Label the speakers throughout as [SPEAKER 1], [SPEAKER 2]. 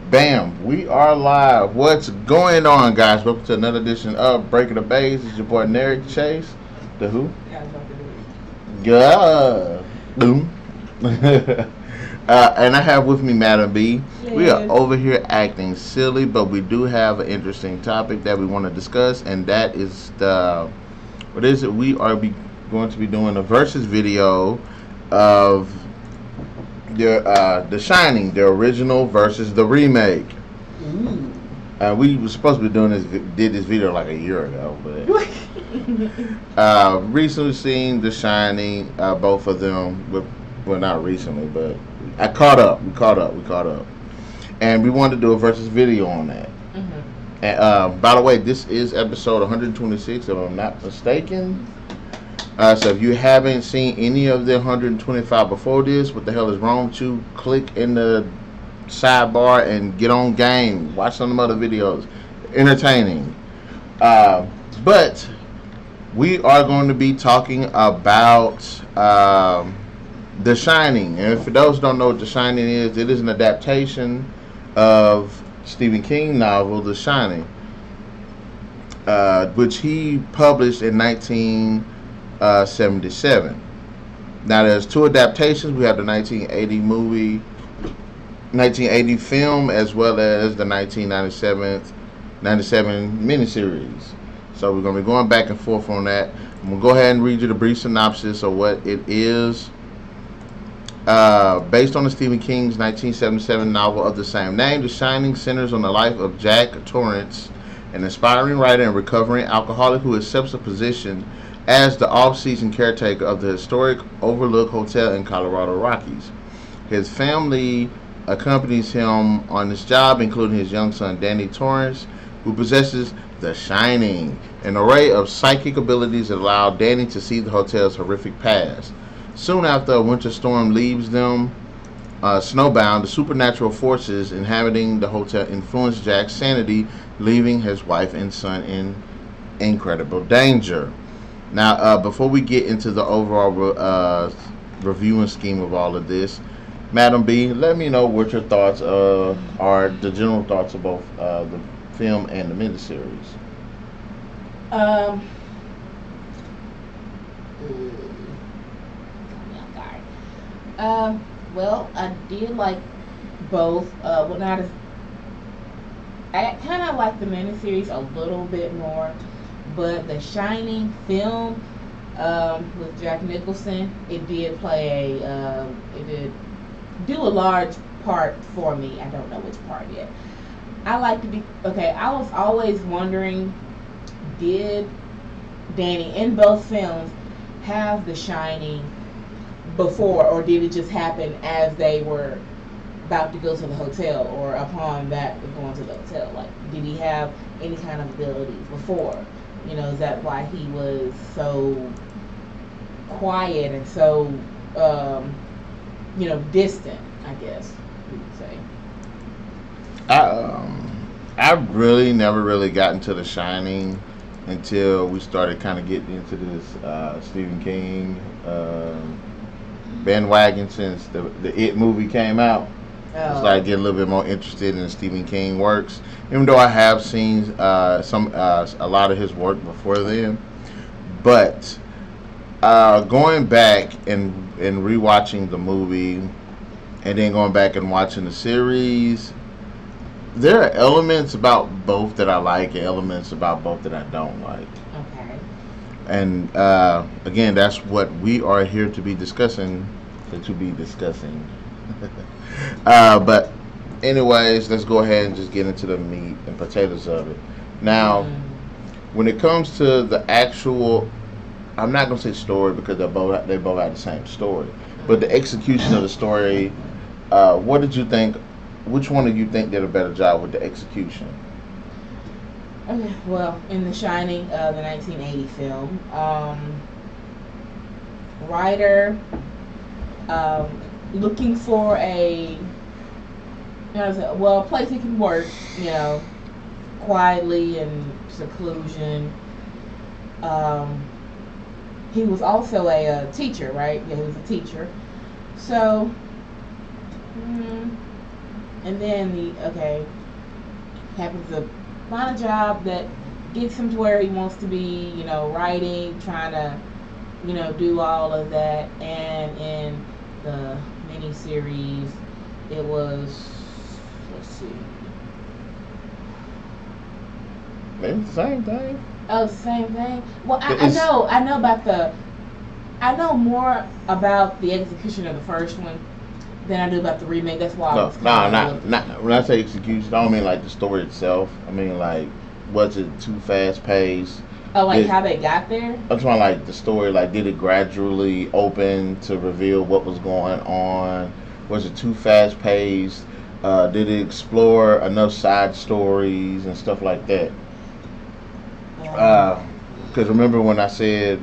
[SPEAKER 1] Bam, we are live. What's going on, guys? Welcome to another edition of Breaking the Bass. It's your boy Narik Chase. The who?
[SPEAKER 2] Yeah, I was about to do it.
[SPEAKER 1] Yeah. Boom. And I have with me Madam B. We are
[SPEAKER 2] Yes.
[SPEAKER 1] over here acting silly, but we do have an interesting topic that we want to discuss, and that is the what is it? We are going to be doing a versus video of the Shining, the original versus the remake.
[SPEAKER 2] Ooh.
[SPEAKER 1] We were supposed to be doing did this video like a year ago, but recently seen The Shining, both of them. Well, not recently, but I caught up. We caught up, and we wanted to do a versus video on that. And by the way, this is episode 126, if I'm not mistaken. So if you haven't seen any of the 125 before this, what the hell is wrong with you? Click in the sidebar and get on game. Watch some other videos. Entertaining. But we are going to be talking about The Shining. And for those who don't know what The Shining is, it is an adaptation of Stephen King novel The Shining, which he published in 1977. Now there's two adaptations. We have the 1980 movie, 1980 film, as well as the 1997 miniseries. So we're going to be going back and forth on that. I'm going to go ahead and read you the brief synopsis of what it is. Based on the Stephen King's 1977 novel of the same name, The Shining centers on the life of Jack Torrance, an aspiring writer and recovering alcoholic who accepts a position as the off-season caretaker of the historic Overlook Hotel in Colorado Rockies. His family accompanies him on this job, including his young son Danny Torrance, who possesses the Shining, an array of psychic abilities that allow Danny to see the hotel's horrific past. Soon after a winter storm leaves them snowbound, the supernatural forces inhabiting the hotel influence Jack's sanity, leaving his wife and son in incredible danger. Now, before we get into the overall review and scheme of all of this, Madam B, let me know what your thoughts are, the general thoughts of both the film and the miniseries.
[SPEAKER 2] Um. Well, I did like both. Well, not as I kind of like the miniseries a little bit more, but the Shining film with Jack Nicholson, it did play it did do a large part for me. I don't know which part yet. I like to be okay. I was always wondering, did Danny in both films have the Shining before, or did it just happen as they were about to go to the hotel, or upon that going to the hotel? Like, did he have any kind of abilities before? Is that why he was so quiet and so, distant, I guess we would say.
[SPEAKER 1] I've really never really gotten to The Shining until we started kind of getting into this Stephen King bandwagon since the It movie came out. I started getting a little bit more interested in Stephen King works, even though I have seen a lot of his work before then. But going back and rewatching the movie, and then going back and watching the series, there are elements about both that I like and elements about both that I don't like.
[SPEAKER 2] Okay.
[SPEAKER 1] And again, that's what we are here to be discussing. But anyways, let's go ahead and just get into the meat and potatoes of it. Now, when it comes to the actual, I'm not gonna say story because they both have the same story, but the execution of the story. What did you think? Which one of you think did a better job with the execution?
[SPEAKER 2] Okay, well, in The Shining, the 1980 film, writer looking for a place he can work, quietly in seclusion. He was also a teacher, right? Yeah, he was a teacher. So, and then happens to find a job that gets him to where he wants to be, writing, trying to, do all of that. And in the miniseries, it was, let's see.
[SPEAKER 1] It's the same thing.
[SPEAKER 2] Oh, same thing. Well, I know more about the execution of the first one than I do about the remake. That's why.
[SPEAKER 1] Not when I say execution, I don't mean like the story itself. I mean like, was it too fast paced?
[SPEAKER 2] Oh, like how they got there?
[SPEAKER 1] I'm talking like the story. Like, did it gradually open to reveal what was going on? Was it too fast paced? Did it explore enough side stories and stuff like that? Because remember when I said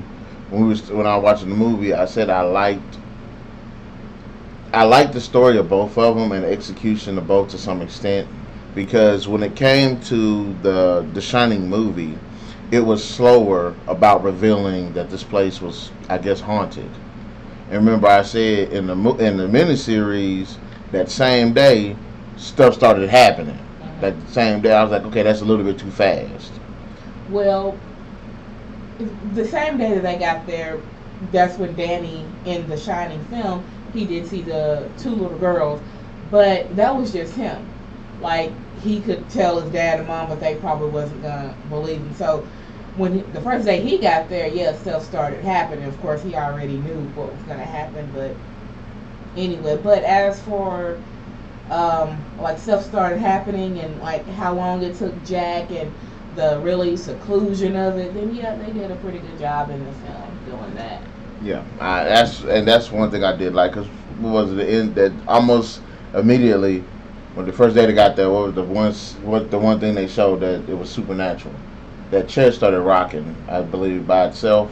[SPEAKER 1] when I was watching the movie, I said I liked the story of both of them and the execution of both to some extent, because when it came to the Shining movie, it was slower about revealing that this place was, I guess, haunted. And remember I said in the miniseries that same day stuff started happening. That same day I was like, okay, that's a little bit too fast.
[SPEAKER 2] Well, the same day that they got there, that's when Danny, in the Shining film, he did see the two little girls, but that was just him. Like, he could tell his dad and mom, but they probably wasn't gonna believe him. So when the first day he got there, stuff started happening. Of course, he already knew what was gonna happen, but anyway. But as for like stuff started happening and like how long it took Jack and the really seclusion of it, then they did a pretty good job in the film doing that.
[SPEAKER 1] Yeah, that's one thing I did like, because what was it, the end that almost immediately when the first day they got there, what was the one thing they showed that it was supernatural? That chair started rocking, I believe, by itself.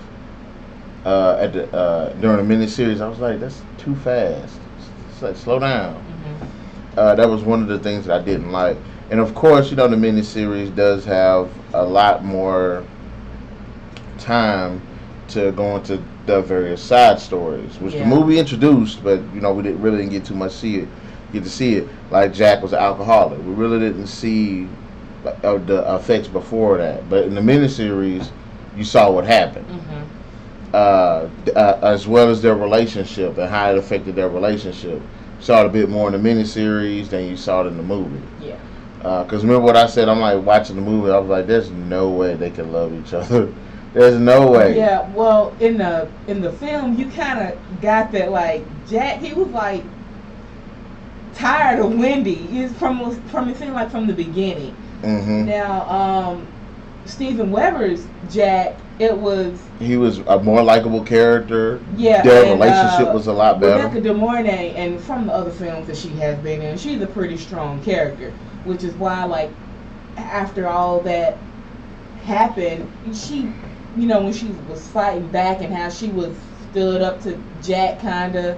[SPEAKER 1] During the miniseries, I was like, that's too fast. It's like, slow down. That was one of the things that I didn't like. And of course, the miniseries does have a lot more time to go into the various side stories, which the movie introduced, but we didn't get too much get to see it. Like Jack was an alcoholic. We really didn't see the effects before that. But in the miniseries, you saw what happened, as well as their relationship and how it affected their relationship. You saw it a bit more in the miniseries than you saw it in the movie.
[SPEAKER 2] Yeah.
[SPEAKER 1] Because remember what I said? I'm like watching the movie. I was like, "There's no way they can love each other. There's no way."
[SPEAKER 2] Yeah. Well, in the film, you kind of got that. Like Jack, he was like tired of Wendy. It's from it seemed like from the beginning. Now, Steven Weber's Jack, he
[SPEAKER 1] was a more likable character.
[SPEAKER 2] Yeah,
[SPEAKER 1] their relationship was a lot better.
[SPEAKER 2] Rebecca De Mornay, and from the other films that she has been in, she's a pretty strong character, which is why, like, after all that happened, she, when she was fighting back and how she was stood up to Jack, kind of,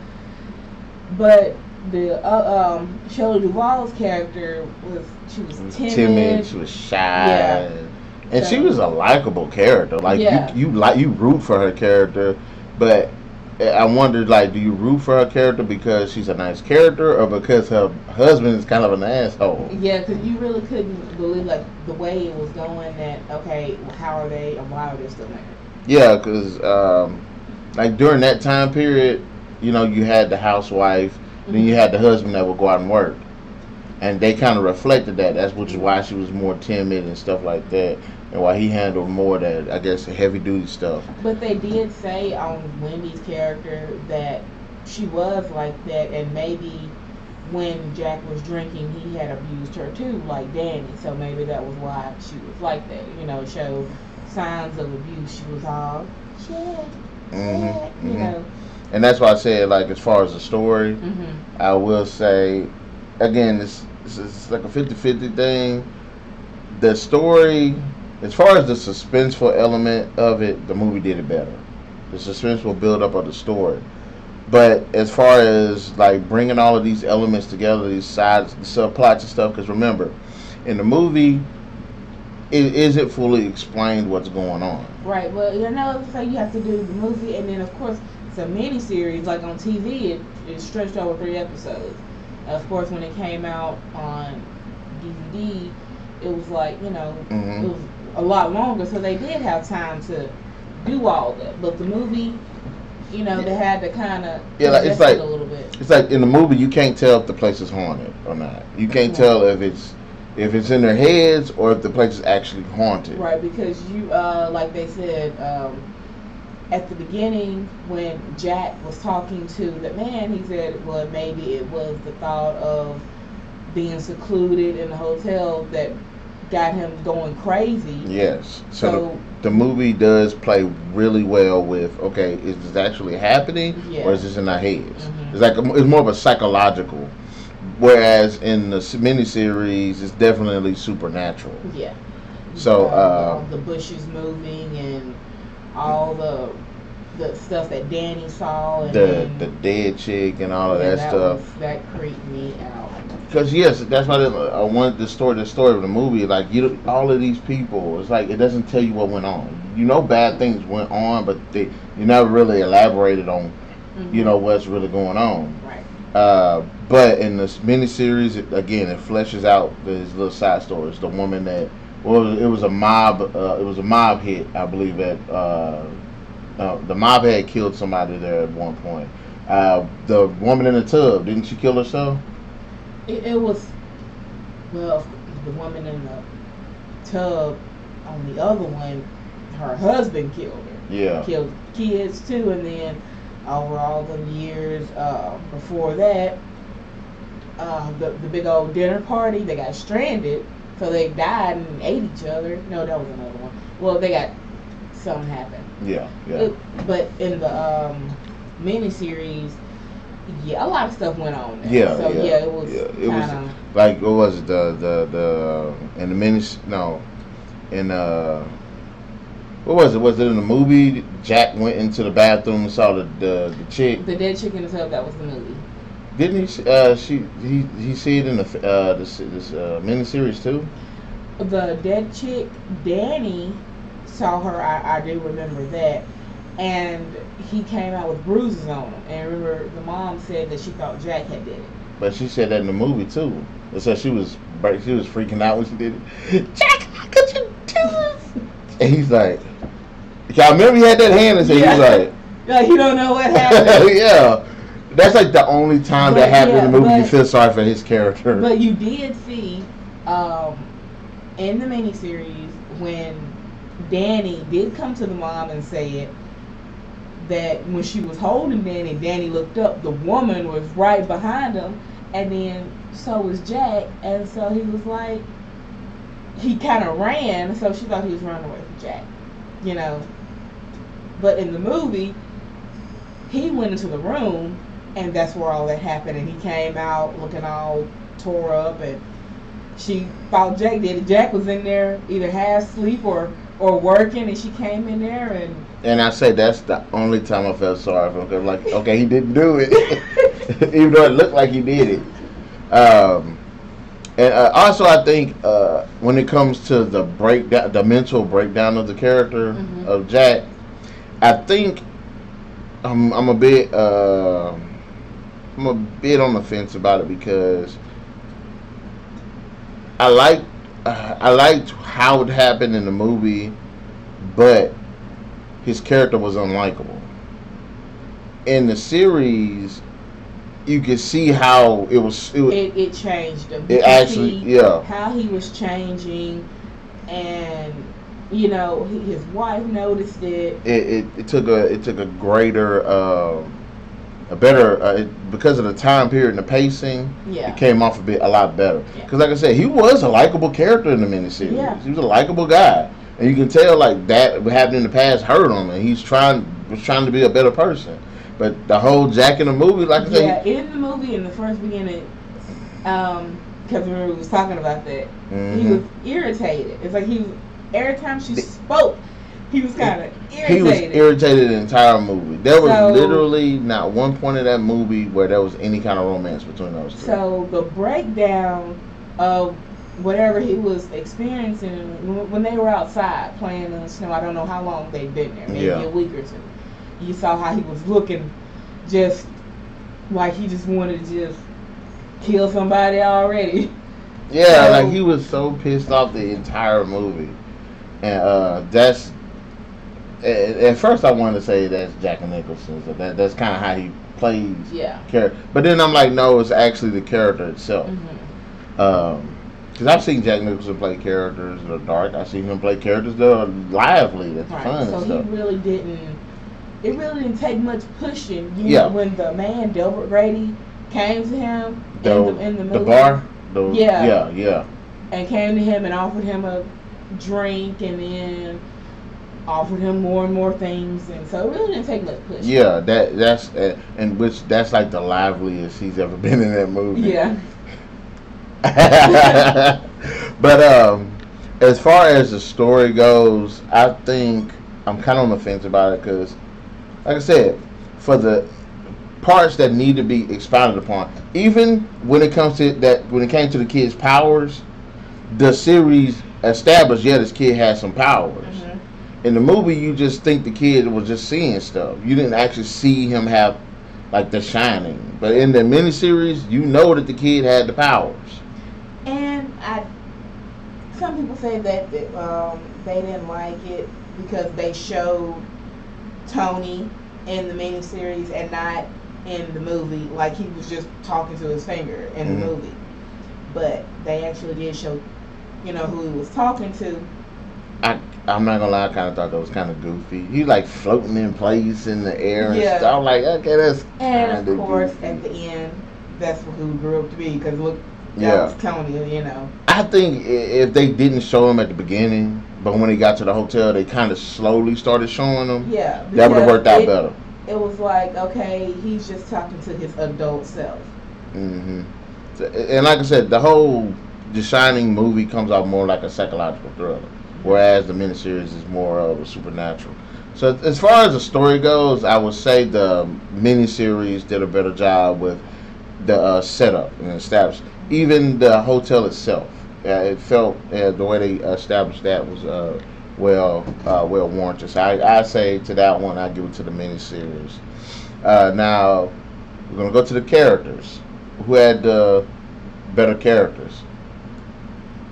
[SPEAKER 2] but the Shelley Duvall's character was timid.
[SPEAKER 1] She was shy, and she was a likable character. Like you root for her character, but I wondered, like, do you root for her character because she's a nice character, or because her husband is kind of an asshole?
[SPEAKER 2] Yeah, because you really couldn't believe, like, the way it was going. That okay, how are they, or why are they still married? Yeah,
[SPEAKER 1] because like during that time period, you had the housewife. Then you had the husband that would go out and work, and they kind of reflected that. That's which is why she was more timid and stuff like that, and why he handled more of that, I guess, heavy duty stuff.
[SPEAKER 2] But they did say on Wendy's character that she was like that, and maybe when Jack was drinking, he had abused her too, like Danny. So maybe that was why she was like that. Showed signs of abuse. She was all
[SPEAKER 1] And that's why I said, like, as far as the story, I will say, again, it's like a 50-50 thing. The story, as far as the suspenseful element of it, the movie did it better. The suspenseful build-up of the story. But as far as, like, bringing all of these elements together, these sides, the subplots and stuff, because remember, in the movie, it isn't fully explained what's going on.
[SPEAKER 2] Right. Well, so you have to do the movie, and then, of course, it's a miniseries. Like on TV, it's stretched over 3 episodes. Of course, when it came out on DVD, it was like, you know, it was a lot longer, so they did have time to do all that. But the movie, you know, they had to kind of
[SPEAKER 1] it's like
[SPEAKER 2] a little bit.
[SPEAKER 1] It's like in the movie, you can't tell if the place is haunted or not. You can't tell if it's in their heads or if the place is actually haunted.
[SPEAKER 2] Right, because you, like they said, at the beginning when Jack was talking to the man, he said, well, maybe it was the thought of being secluded in the hotel that got him going crazy.
[SPEAKER 1] Yes. So the movie does play really well with, okay, is this actually happening or is this in our heads? It's like it's more of a psychological, whereas in the miniseries it's definitely supernatural.
[SPEAKER 2] Yeah.
[SPEAKER 1] So
[SPEAKER 2] the bushes moving and all the stuff that Danny saw, and
[SPEAKER 1] the dead chick and all of that stuff.
[SPEAKER 2] That creeped me out.
[SPEAKER 1] Because yes, that's why I wanted the story of the movie. Like all of these people, it's like it doesn't tell you what went on. You know, bad things went on, but you never really elaborated on, you know, what's really going on.
[SPEAKER 2] Right.
[SPEAKER 1] But in this miniseries, it fleshes out these little side stories. The woman that, well, it was a mob hit, I believe, at the mob had killed somebody there at one point. The woman in the tub, didn't she kill herself?
[SPEAKER 2] It was, well, the woman in the tub. On the other one, her husband killed her.
[SPEAKER 1] Yeah.
[SPEAKER 2] Killed kids too, and then over all the years before that, the big old dinner party, they got stranded, so they died and ate each other. No, that was another one. Well, something happened.
[SPEAKER 1] Yeah.
[SPEAKER 2] But in the miniseries, a lot of stuff went on there. It was kind of
[SPEAKER 1] like, what was it? The in the minis? No, in what was it? Was it in the movie? Jack went into the bathroom and saw the chick.
[SPEAKER 2] The dead chick in the tub. That was the movie.
[SPEAKER 1] Didn't he see it in this miniseries too?
[SPEAKER 2] The dead chick, Danny saw her. I do remember that. And he came out with bruises on him. And remember, the mom said that she thought Jack had did it.
[SPEAKER 1] But she said that in the movie too. It said she was freaking out when she did it. Jack, how could you do this? And he's like, I remember he had that hand and said, he was like,
[SPEAKER 2] you don't know what happened.
[SPEAKER 1] Yeah. That's like the only time that happened in the movie you feel sorry for his character.
[SPEAKER 2] But you did see in the miniseries when Danny did come to the mom and say that when she was holding Danny looked up, the woman was right behind him, and then so was Jack, and so he was like, he kind of ran, so she thought he was running away from Jack, you know. But in the movie, he went into the room, and that's where all that happened, and he came out looking all tore up, and she thought Jack did it. Jack was in there either half asleep or working, and she came in there
[SPEAKER 1] and I say that's the only time I felt sorry for him, because like, okay, he didn't do it, even though it looked like he did it. And also, I think when it comes to the mental breakdown of the character of Jack, I think I'm a bit on the fence about it, because I liked how it happened in the movie, but his character was unlikable. In the series, you could see how it
[SPEAKER 2] changed him.
[SPEAKER 1] It actually,
[SPEAKER 2] how he was changing, and you know, his wife noticed it.
[SPEAKER 1] It took a greater, a better, because of the time period and the pacing.
[SPEAKER 2] Yeah,
[SPEAKER 1] it came off a lot better. Because like I said, he was a likable character in the miniseries.
[SPEAKER 2] Yeah.
[SPEAKER 1] He was a likable guy, and you can tell like that what happened in the past hurt him, and was trying to be a better person. But the whole Jack in the movie, like I said,
[SPEAKER 2] in the movie, in the first beginning, because remember we was talking about that, he was irritated. It's like every time she spoke, he was kind of irritated.
[SPEAKER 1] He was irritated the entire movie. There was literally not one point in that movie where there was any kind of romance between those two.
[SPEAKER 2] So the breakdown of whatever he was experiencing when they were outside playing in the snow, I don't know how long they'd been there, maybe a week or two. You saw how he was looking, just like he just wanted to just kill somebody already.
[SPEAKER 1] Yeah,
[SPEAKER 2] So,
[SPEAKER 1] like he was so pissed off the entire movie, and that's. At first, I wanted to say that's Jack Nicholson. So that's kind of how he plays.
[SPEAKER 2] yeah.
[SPEAKER 1] Character, but then I'm like, no, it's actually the character itself. Because I've seen Jack Nicholson play characters that are dark. I've seen him play characters that are lively, that's fun
[SPEAKER 2] So
[SPEAKER 1] and stuff.
[SPEAKER 2] he really didn't. It really didn't take much pushing.
[SPEAKER 1] Yeah.
[SPEAKER 2] When the man Delbert Grady came to him in the movie,
[SPEAKER 1] the bar.
[SPEAKER 2] Yeah, and came to him and offered him a drink, and then offered him more and more things, and so it really didn't take much pushing.
[SPEAKER 1] Yeah, that's and which that's like the liveliest he's ever been in that movie.
[SPEAKER 2] Yeah.
[SPEAKER 1] But as far as the story goes, I think I'm kind of on the fence about it because, like I said, for the parts that need to be expounded upon, even when it comes to that, when it came to the kid's powers, the series established, yeah, this kid has some powers. In the movie, you just think the kid was just seeing stuff. You didn't actually see him have like The Shining. But in the miniseries, you know that the kid had the powers.
[SPEAKER 2] And some people say that they didn't like it because they showed Tony in the miniseries and not in the movie. Like he was just talking to his finger in the movie. But they actually did show, who he was talking to.
[SPEAKER 1] I'm not gonna lie, I kind of thought that was kind of goofy. He like floating in place in the air and stuff. I'm like, okay, that's.
[SPEAKER 2] And of course, goofy. At the end, that's who he grew up to be. Because look, that was Tony.
[SPEAKER 1] I think if they didn't show him at the beginning, but when he got to the hotel, they kind of slowly started showing him.
[SPEAKER 2] Yeah,
[SPEAKER 1] that would have worked out better.
[SPEAKER 2] It was like, okay, he's just talking to his adult self.
[SPEAKER 1] And like I said, the Shining movie comes out more like a psychological thriller, whereas the miniseries is more of a supernatural. So as far as the story goes, I would say the miniseries did a better job with the setup and establish. Even the hotel itself, it felt the way they established that was well warranted. So I say to that one, I give it to the miniseries. Now we're gonna go to the characters. Who had the better characters?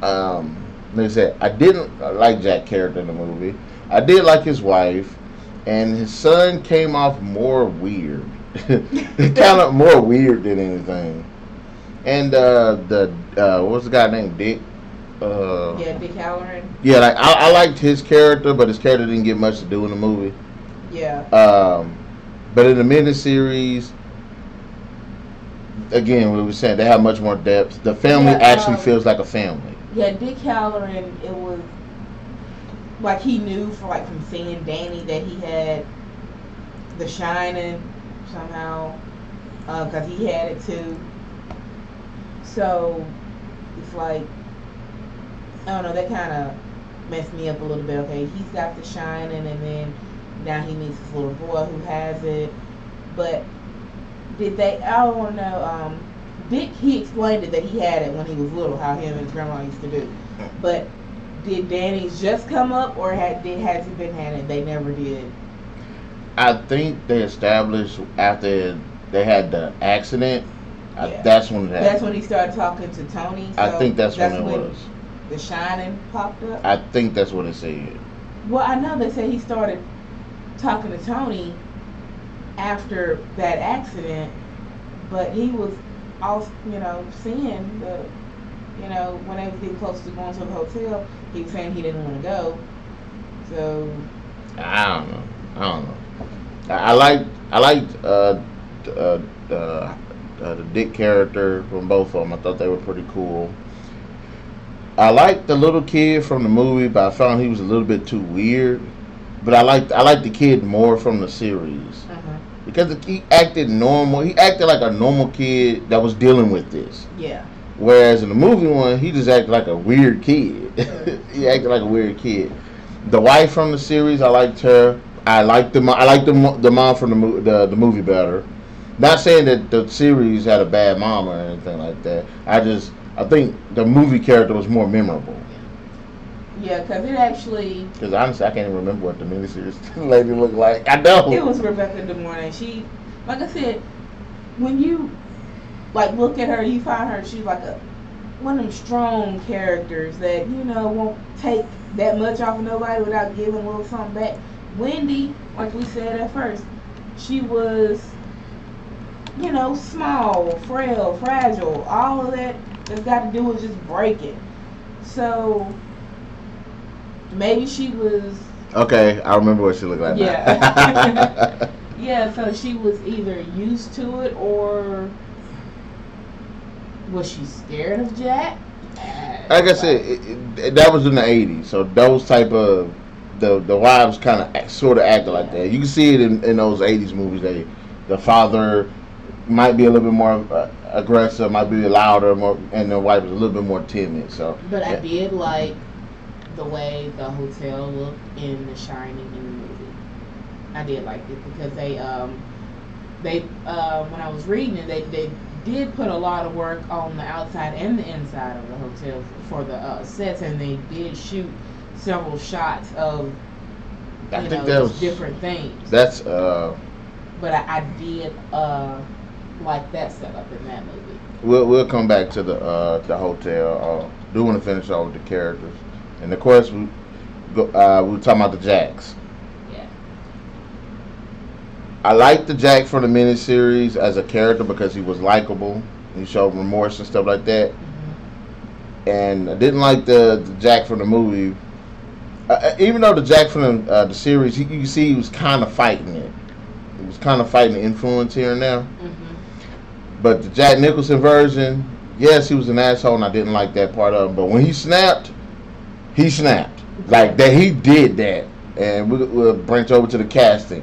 [SPEAKER 1] Like I said, I didn't like Jack's character in the movie. I did like his wife, and his son came off more weird. Kind of more weird than anything. And what was the guy named Dick?
[SPEAKER 2] Dick Halloran.
[SPEAKER 1] Yeah, like I liked his character, but his character didn't get much to do in the movie.
[SPEAKER 2] Yeah.
[SPEAKER 1] But in the miniseries, again, we were saying they have much more depth. The family actually feels like a family.
[SPEAKER 2] Yeah, Dick Halloran, it was like he knew from seeing Danny that he had The Shining somehow, because he had it too. So it's like, I don't know, that kind of messed me up a little bit. Okay, he's got The Shining, and then now he meets this little boy who has it. But I want to know, Dick, he explained it that he had it when he was little, how him and his grandma used to do. But did Danny's just come up, or has he been had it? They never did.
[SPEAKER 1] I think they established after they had the accident. That's when it happened.
[SPEAKER 2] That's when he started talking to Tony. So
[SPEAKER 1] I think that's when it was.
[SPEAKER 2] The Shining popped up.
[SPEAKER 1] I think that's what it said.
[SPEAKER 2] Well, I know they said he started talking to Tony after that accident, but he was also, seeing the, when they was getting close to going to the hotel, he was saying he didn't want to go. So
[SPEAKER 1] I don't know. I liked the Dick character from both of them. I thought they were pretty cool. I liked the little kid from the movie, but I found he was a little bit too weird. But I liked the kid more from the series because he acted normal. He acted like a normal kid that was dealing with this.
[SPEAKER 2] Yeah.
[SPEAKER 1] Whereas in the movie one, he just acted like a weird kid. He acted like a weird kid. The wife from the series, I liked her. I liked the mom from the movie better. Not saying that the series had a bad mom or anything like that. I think the movie character was more memorable.
[SPEAKER 2] Yeah, because it actually...
[SPEAKER 1] Because honestly, I can't even remember what the miniseries lady looked like. I know.
[SPEAKER 2] It was Rebecca De Mornay. She, like I said, when you like look at her, you find her, she's like one of them strong characters that, you know, won't take that much off of nobody without giving a little something back. Wendy, like we said at first, she was, you know, small, frail, fragile, all of that that's got to do with just breaking. So maybe she was.
[SPEAKER 1] Okay, I remember what she looked like.
[SPEAKER 2] Yeah. Yeah, so she was either used to it or was she scared of Jack?
[SPEAKER 1] Like I said, that was in the 80s, so those type of the wives kind of sort of acted like that. You can see it in those 80s movies. The father might be a little bit more aggressive, might be louder, more, and the wife was a little bit more timid. So,
[SPEAKER 2] but I did like the way the hotel looked in The Shining in the movie. I did like it because they when I was reading it, they did put a lot of work on the outside and the inside of the hotel for the sets, and they did shoot several shots of different things.
[SPEAKER 1] That's
[SPEAKER 2] but I did like that setup in that movie.
[SPEAKER 1] We'll come back to the hotel. Do want to finish off with the characters, and of course we were talking about the Jacks.
[SPEAKER 2] Yeah.
[SPEAKER 1] I liked the Jack from the miniseries as a character because he was likable. He showed remorse and stuff like that. Mm-hmm. And I didn't like the Jack from the movie. Even though the Jack from the series, you can see he was kind of fighting it. He was kind of fighting the influence here and there. Mm-hmm. But the Jack Nicholson version, yes, he was an asshole, and I didn't like that part of him. But when he snapped, he snapped. Like that, he did that. And we'll branch over to the casting.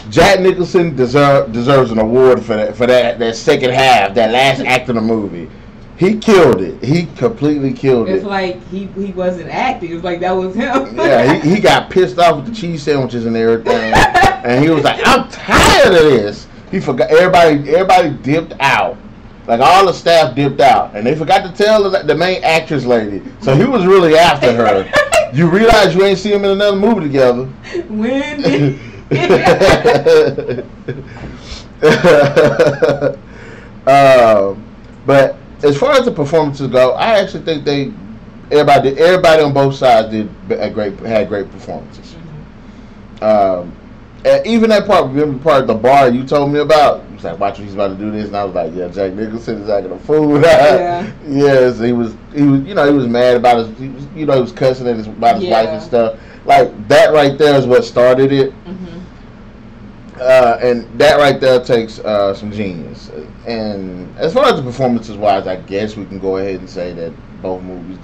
[SPEAKER 1] Jack Nicholson deserves an award for that second half, that last act of the movie. He killed it. He completely killed it.
[SPEAKER 2] It's like he wasn't acting. It was like that was him.
[SPEAKER 1] Yeah, he got pissed off with the cheese sandwiches and everything, and he was like, "I'm tired of this." He forgot. Everybody dipped out. Like all the staff dipped out, and they forgot to tell the main actress lady. So he was really after her. You realize you ain't seen him in another movie together.
[SPEAKER 2] When?
[SPEAKER 1] But as far as the performances go, I actually think everybody on both sides had great performances. Mm-hmm. And even that part, remember the part of the bar you told me about? You was like, watch when he's about to do this, and I was like, yeah, Jack Nicholson is acting a fool. Yeah. Yes, he was mad about he was cussing about his wife and stuff. Like that right there is what started it. Mm-hmm. And that right there takes some genius. And as far as the performances wise, I guess we can go ahead and say that both movies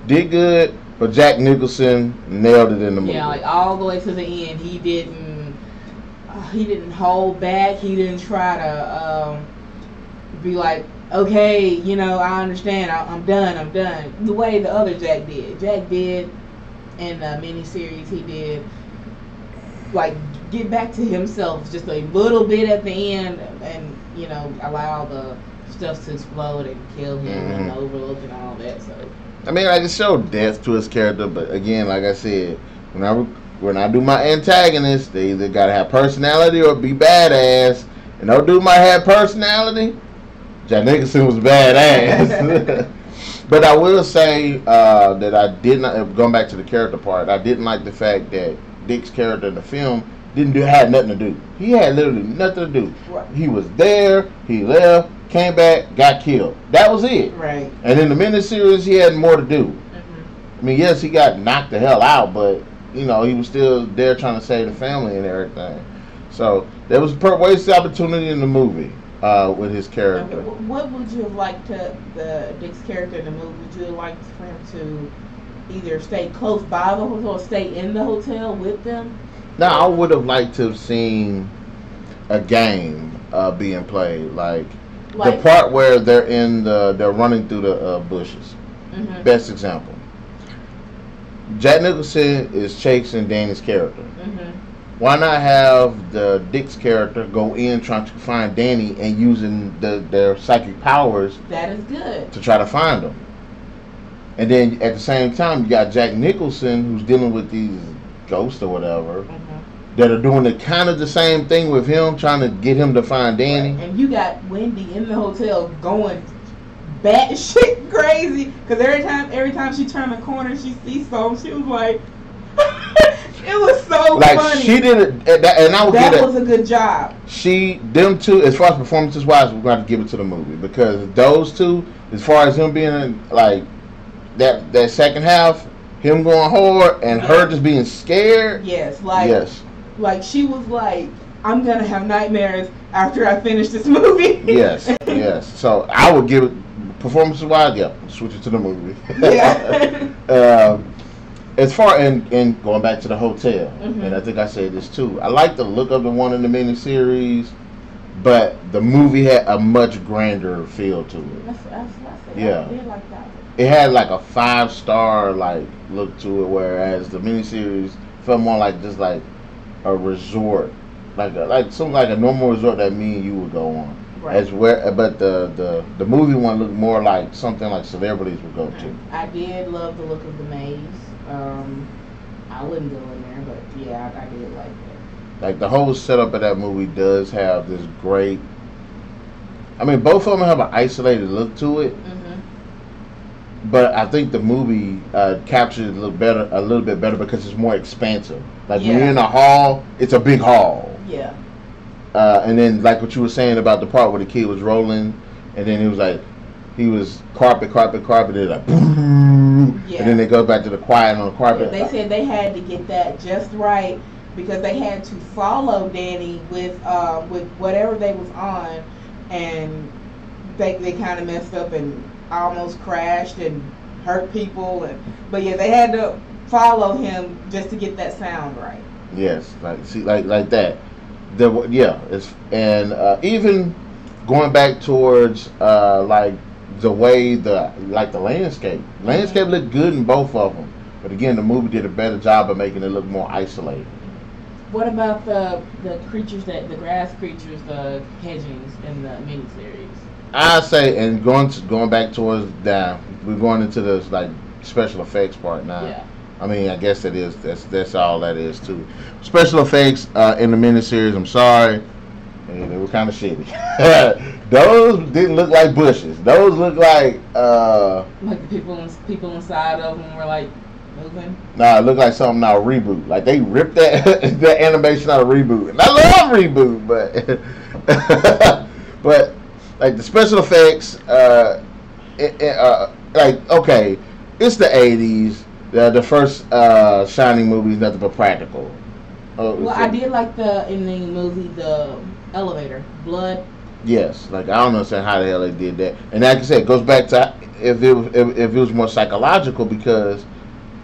[SPEAKER 1] did good, but Jack Nicholson nailed it in the movie.
[SPEAKER 2] Yeah, like all the way to the end, he didn't hold back. He didn't try to be like, okay, you know, I understand. I'm done. The way the other Jack did. Jack did in the miniseries. He did like get back to himself just a little bit at the end, and you know, allow the stuff to explode and kill him and the Overlook and all that. So
[SPEAKER 1] I mean, I just showed depth to his character, but again, like I said, when I do my antagonists, they either gotta have personality or be badass. And no dude might have personality. Jack Nicholson was badass. But I will say that I did not, going back to the character part, I didn't like the fact that Dick's character in the film had nothing to do. He had literally nothing to do. Right. He was there, he left, came back, got killed. That was it.
[SPEAKER 2] Right.
[SPEAKER 1] And in the miniseries, he had more to do. Mm-hmm. I mean, yes, he got knocked the hell out, but you know, he was still there trying to save the family and everything. So there was a wasted opportunity in the movie with his character.
[SPEAKER 2] Okay. What would you have liked the Dick's character in the movie? Would you have liked for him to either stay close by the hotel or stay in the hotel with them?
[SPEAKER 1] No, I would have liked to have seen a game being played, like the part where they're running through the bushes. Mm-hmm. Best example. Jack Nicholson is chasing Danny's character. Mm-hmm. Why not have the Dick's character go in trying to find Danny and using their psychic powers?
[SPEAKER 2] That is good.
[SPEAKER 1] To try to find him. And then at the same time, you got Jack Nicholson who's dealing with these ghosts or whatever. Mm-hmm. that are doing the same thing with him, trying to get him to find Danny.
[SPEAKER 2] Right. And you got Wendy in the hotel going batshit crazy because every time she turned the corner, she sees something. She was like, it was so
[SPEAKER 1] like
[SPEAKER 2] funny.
[SPEAKER 1] She did it, and I would
[SPEAKER 2] that was a good job.
[SPEAKER 1] Them two, as far as performances wise, we're going to give it to the movie because those two, as far as him being like that second half, him going hard and her just being scared.
[SPEAKER 2] Yes, like she was like, I'm gonna have nightmares after I finish this movie.
[SPEAKER 1] Yes. So I would give it performance wise, switch it to the movie.
[SPEAKER 2] Yeah.
[SPEAKER 1] As far and going back to the hotel, and I think I said this too. I like the look of the one in the miniseries, but the movie had a much grander feel to it.
[SPEAKER 2] That's what I said.
[SPEAKER 1] Yeah.
[SPEAKER 2] I did like that.
[SPEAKER 1] It had like a 5-star like look to it, whereas the miniseries felt more like just like a resort, like a normal resort that me and you would go on.
[SPEAKER 2] Right.
[SPEAKER 1] But the movie one looked more like something like celebrities would go to.
[SPEAKER 2] I did love the look of the maze. I wouldn't go in there, but yeah, I did like that.
[SPEAKER 1] Like the whole setup of that movie does have this great. I mean, both of them have an isolated look to it. But I think the movie captured it a little bit better because it's more expansive. Like when you're in a hall, it's a big hall.
[SPEAKER 2] Yeah.
[SPEAKER 1] And then like what you were saying about the part where the kid was rolling, and then it was like he was carpet, and then like boom, and then they go back to the quiet on the carpet.
[SPEAKER 2] They said they had to get that just right because they had to follow Danny with whatever they was on, and they kind of messed up and almost crashed and hurt people, but they had to follow him just to get that sound right. Yes,
[SPEAKER 1] like that. Even going back towards like the way the landscape looked good in both of them, but again the movie did a better job of making it look more isolated.
[SPEAKER 2] What about the creatures, the grass creatures, the hedgings in the miniseries?
[SPEAKER 1] I say, and going back towards that, we're going into this like special effects part now.
[SPEAKER 2] Yeah.
[SPEAKER 1] I mean, I guess that's all that is too. Special effects in the miniseries, I'm sorry, they were kind of shitty. Those didn't look like bushes. Those looked like
[SPEAKER 2] the people inside of them were like moving.
[SPEAKER 1] Nah, it looked like something out of Reboot. Like they ripped that animation out of Reboot. And I love Reboot, but but like the special effects, like okay, it's the '80s. The first Shining movie is nothing but practical.
[SPEAKER 2] I did like in the movie the elevator blood.
[SPEAKER 1] Yes, like I don't understand how the hell they did that. And like I said, it goes back to if it was more psychological because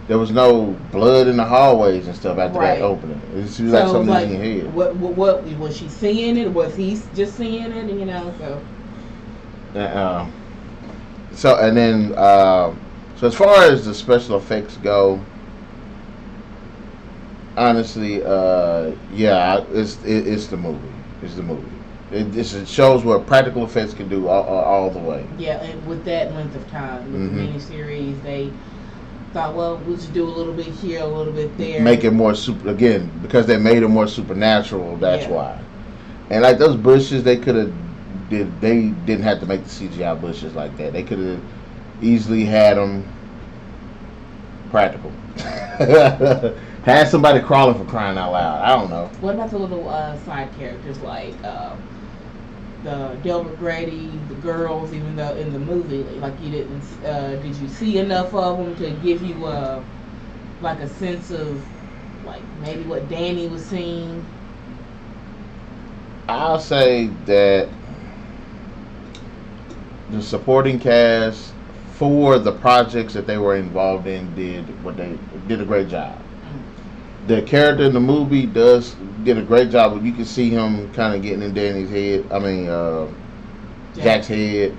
[SPEAKER 1] there was no blood in the hallways and stuff after that opening. It seems like something in your head.
[SPEAKER 2] What was she seeing it? Was he just seeing it? You know, so.
[SPEAKER 1] So and then so as far as the special effects go, honestly, it's the movie. It's the movie. It shows what practical effects can do all the way.
[SPEAKER 2] Yeah, and with that length of time, with the miniseries, they thought, well, we'll just do a little bit here, a little bit there.
[SPEAKER 1] Make it more because they made it more supernatural. That's why. And like those bushes, they could have they didn't have to make the CGI bushes like that. They could have easily had them practical. Had somebody crawling for crying out loud. I don't know.
[SPEAKER 2] What about the little side characters like the Delbert Grady, the girls? Even though in the movie, like you didn't, did you see enough of them to give you like a sense of like maybe what Danny was seeing?
[SPEAKER 1] I'll say that the supporting cast for the projects that they were involved in did a great job. The character in the movie did a great job. You can see him kind of getting in Danny's head. I mean, Jack's head,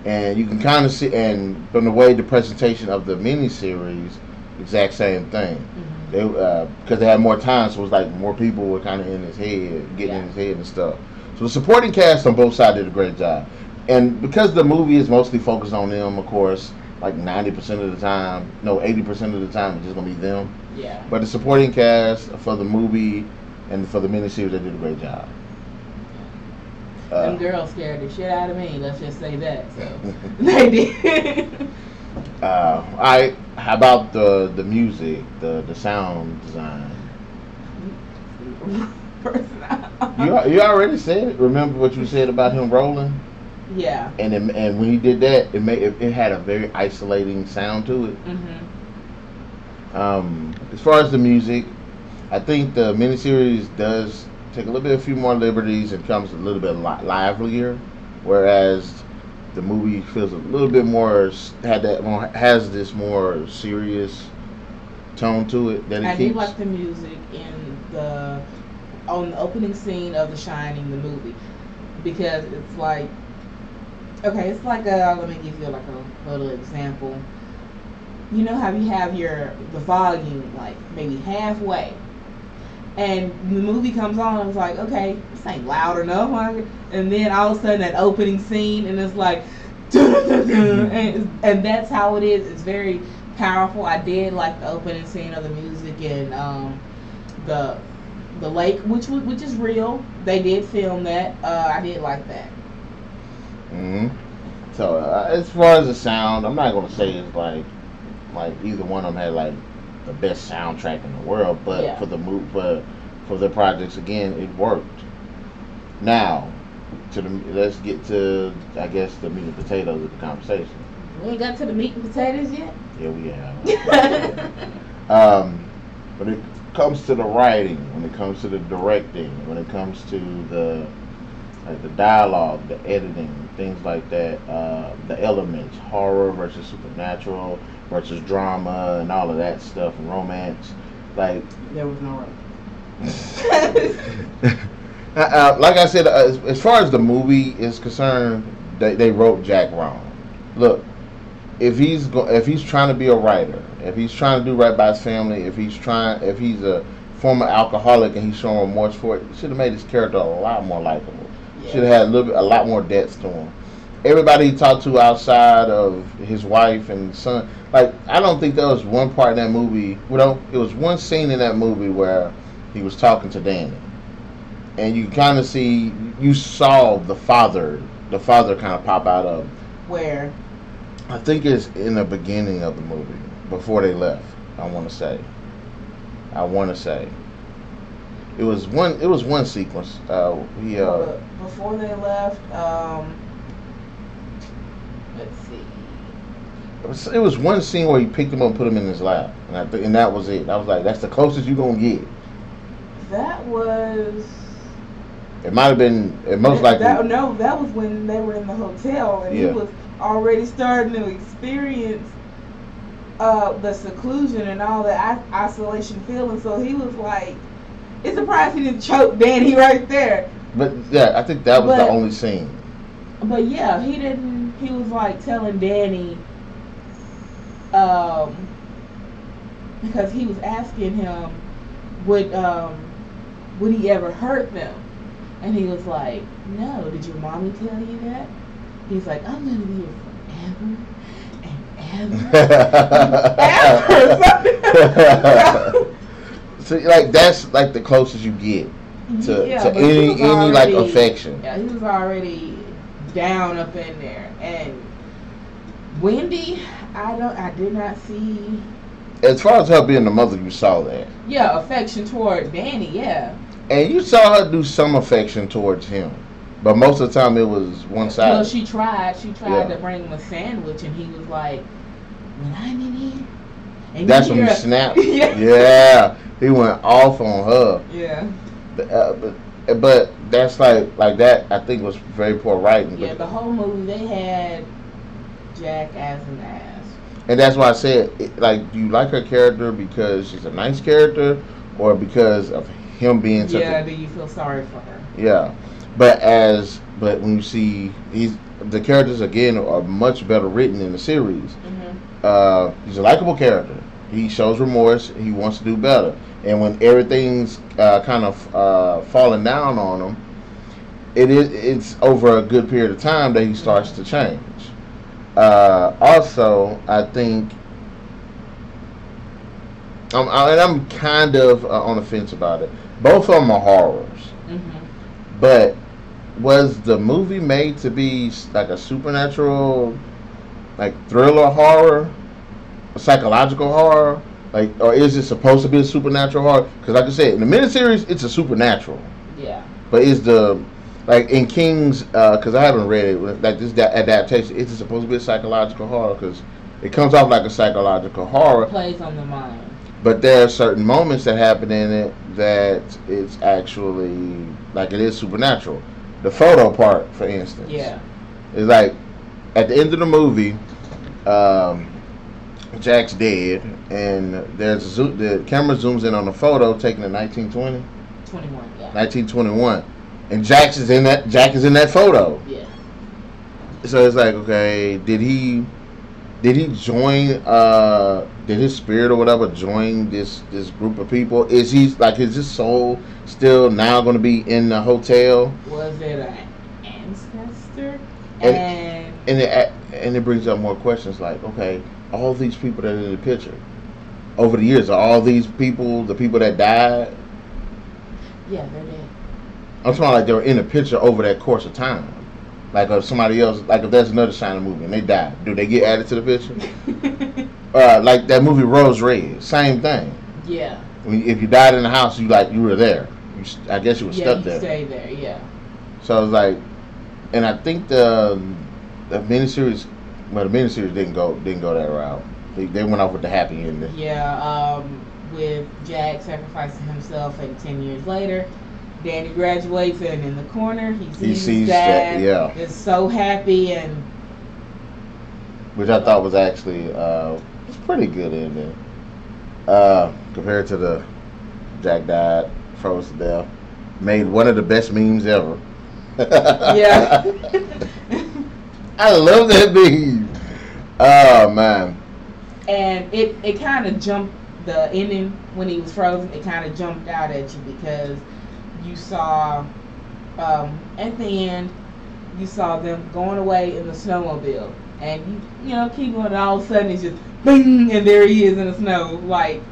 [SPEAKER 1] and you can kind of see. And from the way the presentation of the miniseries, exact same thing. They because they had more time, so it was like more people were kind of in his head, getting in his head and stuff. So the supporting cast on both sides did a great job. And because the movie is mostly focused on them, of course, like 90% of the time, no, 80% of the time, it's just gonna be them.
[SPEAKER 2] Yeah.
[SPEAKER 1] But the supporting cast for the movie And for the miniseries, they did a great job.
[SPEAKER 2] Them girls scared the shit out of me. Let's just say that. So they did.
[SPEAKER 1] All right. How about the music, the sound design? You already said it. Remember what you said about him rolling?
[SPEAKER 2] Yeah.
[SPEAKER 1] And when he did that, it had a very isolating sound to it. As far as the music, I think the miniseries does take a few more liberties and comes a little bit livelier, whereas the movie feels a little bit more has this more serious tone to it that it keeps.
[SPEAKER 2] I do like the music on the opening scene of The Shining, the movie, because it's like, okay, it's like let me give you like a little example. You know how you have the volume like maybe halfway, and the movie comes on and it's like, okay, this ain't loud enough, and then all of a sudden that opening scene and it's like and that's how it is. It's very powerful. I did like the opening scene of the music and the lake, which is real. They did film that. I did like that.
[SPEAKER 1] So as far as the sound, I'm not gonna say it's like either one of them had like the best soundtrack in the world, but yeah, for the projects, again, it worked. Now, let's get to, I guess, the meat and potatoes of the conversation.
[SPEAKER 2] We ain't got to the meat and potatoes yet?
[SPEAKER 1] Yeah, we have. When it comes to the writing, when it comes to the directing, when it comes to the dialogue, the editing, things like that, the elements, horror versus supernatural versus drama and all of that stuff, and romance, like
[SPEAKER 2] there was no
[SPEAKER 1] like I said, as far as the movie is concerned, they wrote Jack wrong. Look, if he's trying to be a writer, if he's trying to do right by his family, if he's a former alcoholic and he's showing remorse for it, should have made his character a lot more likable. Yeah. Should have had a lot more depth to him. Everybody he talked to outside of his wife and son, like, I don't think there was one part in that movie. It was one scene in that movie where he was talking to Danny, and you kind of saw the father kind of pop out of
[SPEAKER 2] where.
[SPEAKER 1] I think it's in the beginning of the movie before they left. I want to say it was one sequence.
[SPEAKER 2] Before they left. Let's see.
[SPEAKER 1] It was one scene where he picked him up and put him in his lap, and that was it. I was like, that's the closest you're gonna get.
[SPEAKER 2] That was.
[SPEAKER 1] It might have been. It most likely.
[SPEAKER 2] That was when they were in the hotel, and he was already starting to experience the seclusion and all the isolation feeling. So he was like, it's surprised he didn't choke Danny right there.
[SPEAKER 1] But yeah, I think that was the only scene.
[SPEAKER 2] But yeah, he didn't. He was like telling Danny, because he was asking him, would he ever hurt them? And he was like, no. Did your mommy tell you that? He's like, I'm gonna be here forever and ever.
[SPEAKER 1] So like that's like the closest you get to any like affection.
[SPEAKER 2] Yeah, he was already down up in there. And Wendy, I did not see.
[SPEAKER 1] As far as her being the mother, you saw that.
[SPEAKER 2] Yeah, affection toward Danny. Yeah.
[SPEAKER 1] And you saw her do some affection towards him, but most of the time it was one-sided.
[SPEAKER 2] Well, she tried to bring him a sandwich, and he was like, "When I'm in here," and
[SPEAKER 1] that's when he snapped. Yeah, he went off on her.
[SPEAKER 2] Yeah.
[SPEAKER 1] But that's like that. I think was very poor writing.
[SPEAKER 2] Yeah, the whole movie they had Jack as an ass.
[SPEAKER 1] And that's why I said, do you like her character because she's a nice character, or because of him being such
[SPEAKER 2] do you feel sorry for her?
[SPEAKER 1] Yeah, but when you see the characters again are much better written in the series. Mm-hmm. He's a likable character. He shows remorse. He wants to do better. And when everything's kind of falling down on him, it's over a good period of time that he starts to change. Also, I think, and I'm kind of on the fence about it. both of them are horrors.
[SPEAKER 2] Mm-hmm.
[SPEAKER 1] But was the movie made to be like a supernatural, like thriller horror, a psychological horror, like, or is it supposed to be a supernatural horror? Because like I said, in the miniseries, it's a supernatural.
[SPEAKER 2] Yeah.
[SPEAKER 1] But is the like in King's? Because I haven't read it. Like this adaptation, is it supposed to be a psychological horror? Because it comes off like a psychological horror.
[SPEAKER 2] It plays on the mind.
[SPEAKER 1] But there are certain moments that happen in it that it's actually like it is supernatural. The photo part, for instance.
[SPEAKER 2] Yeah.
[SPEAKER 1] It's like at the end of the movie, Jack's dead, and the camera zooms in on the photo taken in 1920.
[SPEAKER 2] 21, yeah.
[SPEAKER 1] 1921, and Jack is in that photo.
[SPEAKER 2] Yeah.
[SPEAKER 1] So it's like, okay, did he join? Did his spirit or whatever join this group of people? Is his soul still now going to be in the hotel?
[SPEAKER 2] Was it an ancestor?
[SPEAKER 1] And it brings up more questions like, okay, all these people that are in the picture over the years, are all these people the people that died?
[SPEAKER 2] Yeah, they're dead. I'm
[SPEAKER 1] talking like they were in the picture over that course of time. Like if somebody else, like if there's another Shining movie and they die, do they get added to the picture? Like that movie Rose Red, same thing.
[SPEAKER 2] Yeah.
[SPEAKER 1] If you died in the house, you were there. I guess you were stuck there.
[SPEAKER 2] Stay there. Yeah.
[SPEAKER 1] So I was like, and I think the miniseries, well, the miniseries didn't go that route. They went off with the happy ending.
[SPEAKER 2] Yeah. With Jack sacrificing himself, and 10 years later, Danny graduates, and in the corner he sees his dad.
[SPEAKER 1] Yeah.
[SPEAKER 2] Is so happy, and
[SPEAKER 1] which I thought was actually it's pretty good ending compared to the Jack died, froze to death, made one of the best memes ever.
[SPEAKER 2] Yeah.
[SPEAKER 1] I love that meme. Oh man. And
[SPEAKER 2] it kind of jumped. The ending when he was frozen, it kind of jumped out at you because you saw at the end you saw them going away in the snowmobile, and you keep going, and all of a sudden it's just boom, and there he is in the snow, like.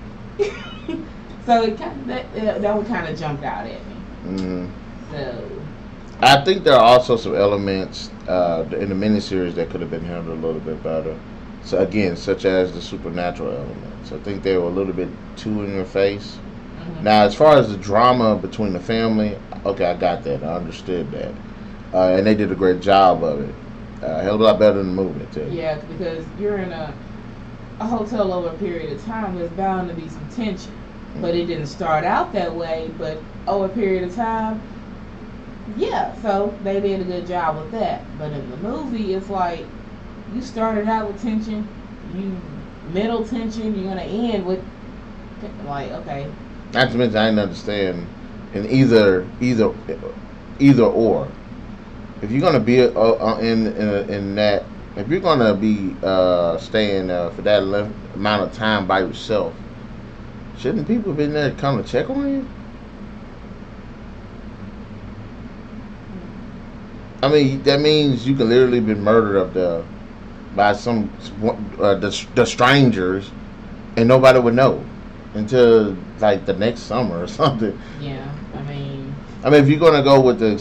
[SPEAKER 2] So it kind of, that one kind of jumped out at me.
[SPEAKER 1] Mm-hmm.
[SPEAKER 2] So
[SPEAKER 1] I think there are also some elements in the miniseries that could have been handled a little bit better. So again, such as the supernatural elements. I think they were a little bit too in your face. Mm-hmm. Now, as far as the drama between the family, okay, I got that. I understood that. And they did a great job of it. A hell of a lot better than the movie, too.
[SPEAKER 2] Yeah, because you're in a hotel over a period of time, there's bound to be some tension. Mm-hmm. But it didn't start out that way, but over a period of time, yeah, so they did a good job with that. But in the movie, it's like, you started out with tension, middle tension, you're gonna end with like, okay.
[SPEAKER 1] Not to mention, I didn't understand in either or. If you're gonna be in that, if you're gonna be staying for that amount of time by yourself, shouldn't people be in there to come to check on you? I mean, that means you could literally been murdered up there by the strangers, and nobody would know until like the next summer or something.
[SPEAKER 2] Yeah, I mean,
[SPEAKER 1] if you're gonna go with the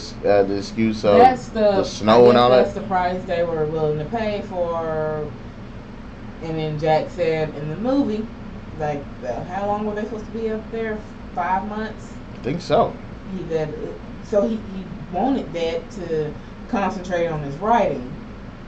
[SPEAKER 1] excuse of the snow and all that,
[SPEAKER 2] that's the price they were willing to pay for. And then Jack said in the movie, like, how long were they supposed to be up there? 5 months.
[SPEAKER 1] I think so.
[SPEAKER 2] He wanted that to concentrate on his writing.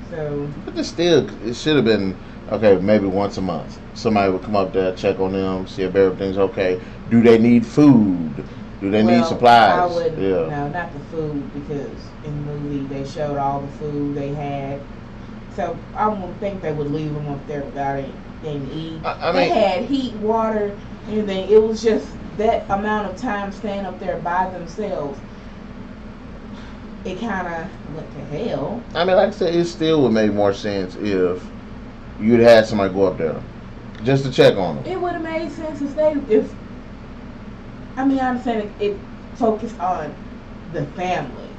[SPEAKER 2] So,
[SPEAKER 1] but it should have been okay. Maybe once a month, somebody would come up there, check on them, see if everything's okay. Do they need food? Do they need supplies?
[SPEAKER 2] I wouldn't. Yeah. No, not the food, because in the movie they showed all the food they had. So I wouldn't think they would leave them up there without anything to eat. They had heat, water, anything. It was just that amount of time staying up there by themselves. It kind of went to hell.
[SPEAKER 1] I mean, like I said, it still would make more sense if you'd had somebody go up there just to check on them.
[SPEAKER 2] It would have made sense if I understand it focused on the family,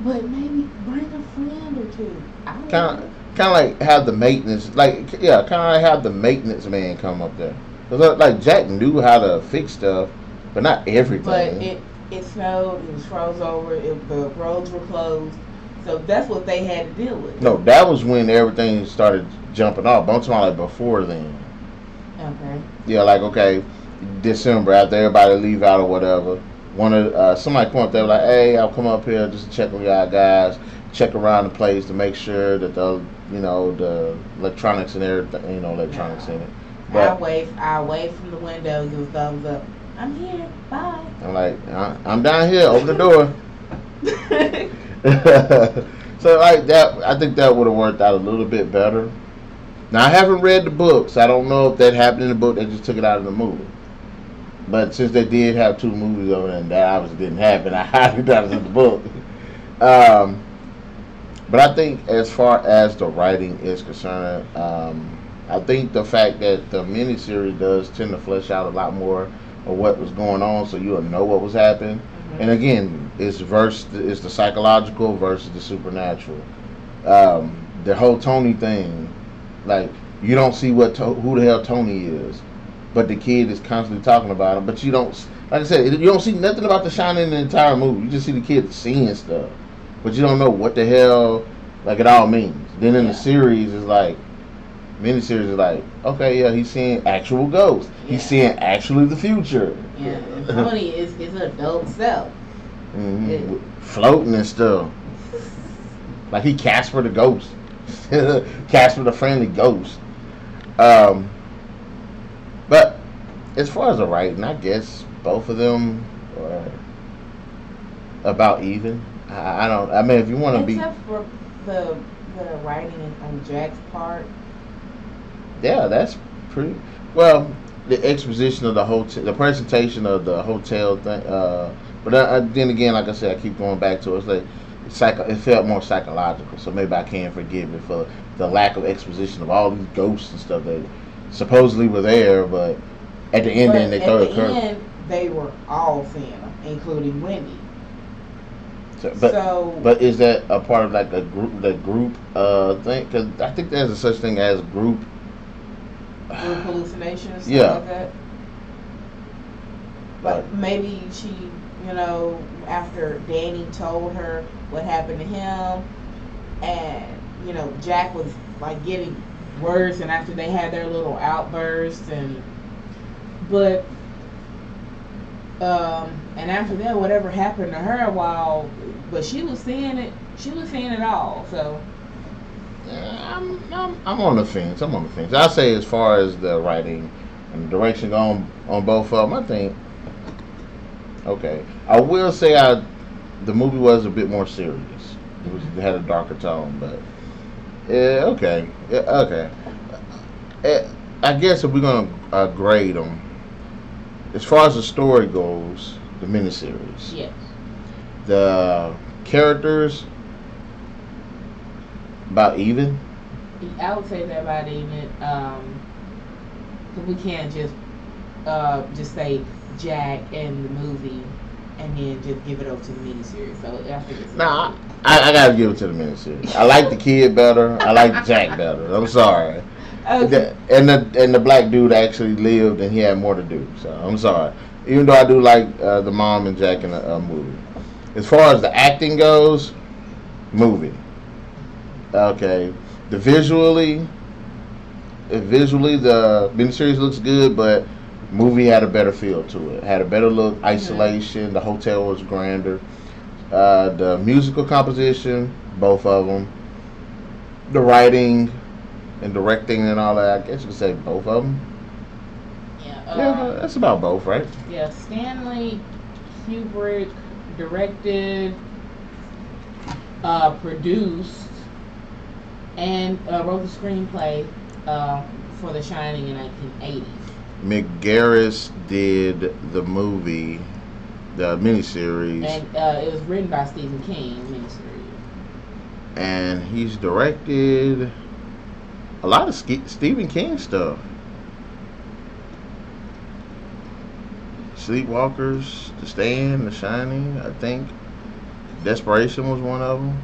[SPEAKER 2] but maybe bring a friend or two.
[SPEAKER 1] Kind of like have the maintenance, kind of like have the maintenance man come up there. Cause like Jack knew how to fix stuff, but not everything.
[SPEAKER 2] But it snowed. It was froze over. The roads were closed. So that's what they had to deal with.
[SPEAKER 1] No, that was when everything started jumping off. I'm talking like before then.
[SPEAKER 2] Okay.
[SPEAKER 1] Yeah, like okay, December after everybody leave out or whatever. Somebody come up there like, hey, I'll come up here just to check on y'all guys, check around the place to make sure that the electronics and everything, electronics in it. But
[SPEAKER 2] I wave from the window, give a thumbs up. I'm here. Bye.
[SPEAKER 1] I'm like, I'm down here. Open the door. So like that, I think that would have worked out a little bit better. Now I haven't read the books. I don't know if that happened in the book. They just took it out of the movie. But since they did have 2 movies of it, and that obviously didn't happen, I highly doubt it's in the book. But I think as far as the writing is concerned, I think the fact that the miniseries does tend to flesh out a lot more of what was going on, so you'll know what was happening. Mm-hmm. And again, it's the psychological versus the supernatural. The whole Tony thing, like you don't see who the hell Tony is, but the kid is constantly talking about him. But you don't, like I said, you don't see nothing about The Shining in the entire movie. You just see the kid seeing stuff, but you don't know what the hell like it all means. Then in the series, it's like miniseries is like, okay, yeah, he's seeing actual ghosts. Yeah. He's seeing actually the future.
[SPEAKER 2] Yeah, and Tony is his adult self.
[SPEAKER 1] Mm-hmm. Floating and stuff. Like he Casper the ghost. Casper the friendly ghost. But as far as the writing, I guess both of them are about even. I mean, if you want to be,
[SPEAKER 2] except for the writing on Jack's part.
[SPEAKER 1] Yeah, that's pretty well. The exposition of the hotel, the presentation of the hotel thing. But then again, like I said, I keep going back to it. It's like it felt more psychological. So maybe I can't forgive it for the lack of exposition of all these ghosts and stuff that supposedly were there, but at the end, then they throw the curve. At the end,
[SPEAKER 2] they were all seeing them, including Wendy.
[SPEAKER 1] But is that a part of like the group thing? Because I think there's a such thing as group
[SPEAKER 2] hallucinations, like that. But maybe she, after Danny told her what happened to him, and Jack was like getting worse, and after they had their little outbursts, and after that, whatever happened to her, but she was seeing it. She was seeing it all. So.
[SPEAKER 1] I'm on the fence. I say as far as the writing and the direction on both of them, I think okay. I will say the movie was a bit more serious. It had a darker tone, but okay. I guess if we're gonna grade them, as far as the story goes, the miniseries.
[SPEAKER 2] Yes.
[SPEAKER 1] The characters. About even?
[SPEAKER 2] I would say they're about even. Cause we can't just say Jack and the movie and then just give it over to the miniseries. So I think it's
[SPEAKER 1] I gotta give it to the miniseries. I like the kid better. I like Jack better. I'm sorry. Okay. And the black dude actually lived and he had more to do. So I'm sorry. Even though I do like the mom and Jack in the movie. As far as the acting goes, movie. Okay, visually the miniseries looks good, but movie had a better feel to it. Had a better look, isolation. Mm-hmm. The hotel was grander. The musical composition, both of them. The writing and directing and all that. I guess you could say both of them. Yeah, that's about both, right?
[SPEAKER 2] Yeah, Stanley Kubrick directed, produced. And wrote the screenplay for The Shining in 1980.
[SPEAKER 1] McGarris did the movie, the miniseries.
[SPEAKER 2] And it was written by Stephen King, miniseries.
[SPEAKER 1] And he's directed a lot of Stephen King stuff. Sleepwalkers, The Stand, The Shining, I think. Desperation was one of them.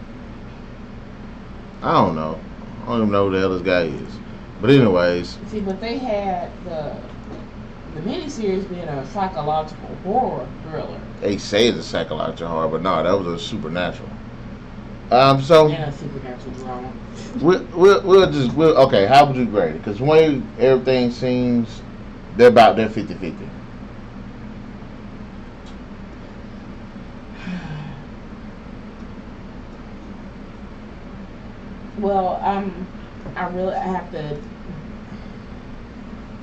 [SPEAKER 1] I don't know. I don't even know who the hell this guy is. But anyways.
[SPEAKER 2] See, but they had the the miniseries being a psychological horror thriller.
[SPEAKER 1] They say it's a psychological horror, but no, that was a supernatural. So
[SPEAKER 2] And a supernatural drama.
[SPEAKER 1] we'll okay. How would you grade it? Because the way everything seems, they're 50-50.
[SPEAKER 2] Well, I have to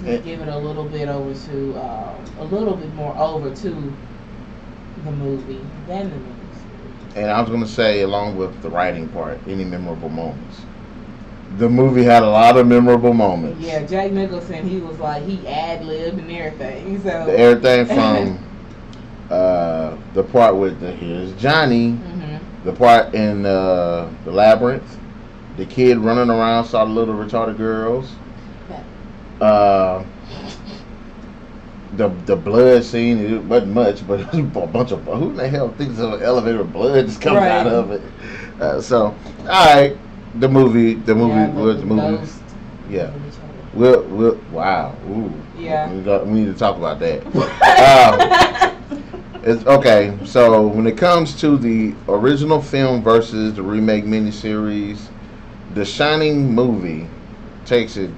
[SPEAKER 2] give it a little bit over to a little bit more over to the movie than the miniseries.
[SPEAKER 1] And I was gonna say, along with the writing part, any memorable moments. The movie had a lot of memorable moments.
[SPEAKER 2] Yeah, Jack Nicholson, he was like, he ad-libbed and everything. So
[SPEAKER 1] everything from the part with here's Johnny, the part in the labyrinth, the kid running around, saw the little retarded girls. The blood scene, it wasn't much, but it was a bunch of, who the hell thinks of an elevator with blood just coming out of it? So, all right, the movie. Yeah, we'll wow, ooh,
[SPEAKER 2] yeah.
[SPEAKER 1] We need to talk about that. It's okay. So when it comes to the original film versus the remake miniseries, the Shining movie takes it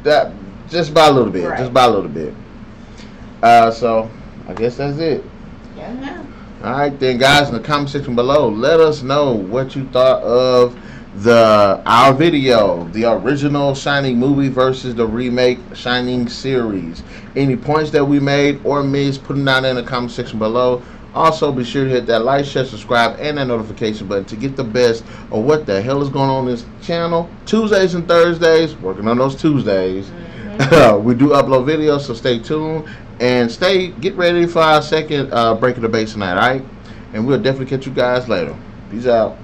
[SPEAKER 1] that just by a little bit,
[SPEAKER 2] right.
[SPEAKER 1] just by a little bit. So I guess that's it.
[SPEAKER 2] Yeah.
[SPEAKER 1] All right, then, guys, in the comment section below, let us know what you thought of our video, the original Shining movie versus the remake Shining series. Any points that we made or missed, put them down in the comment section below. Also, be sure to hit that like, share, subscribe, and that notification button to get the best of what the hell is going on this channel. Tuesdays and Thursdays, working on those Tuesdays. We do upload videos, so stay tuned and get ready for our second break of the base tonight, all right? And we'll definitely catch you guys later. Peace out.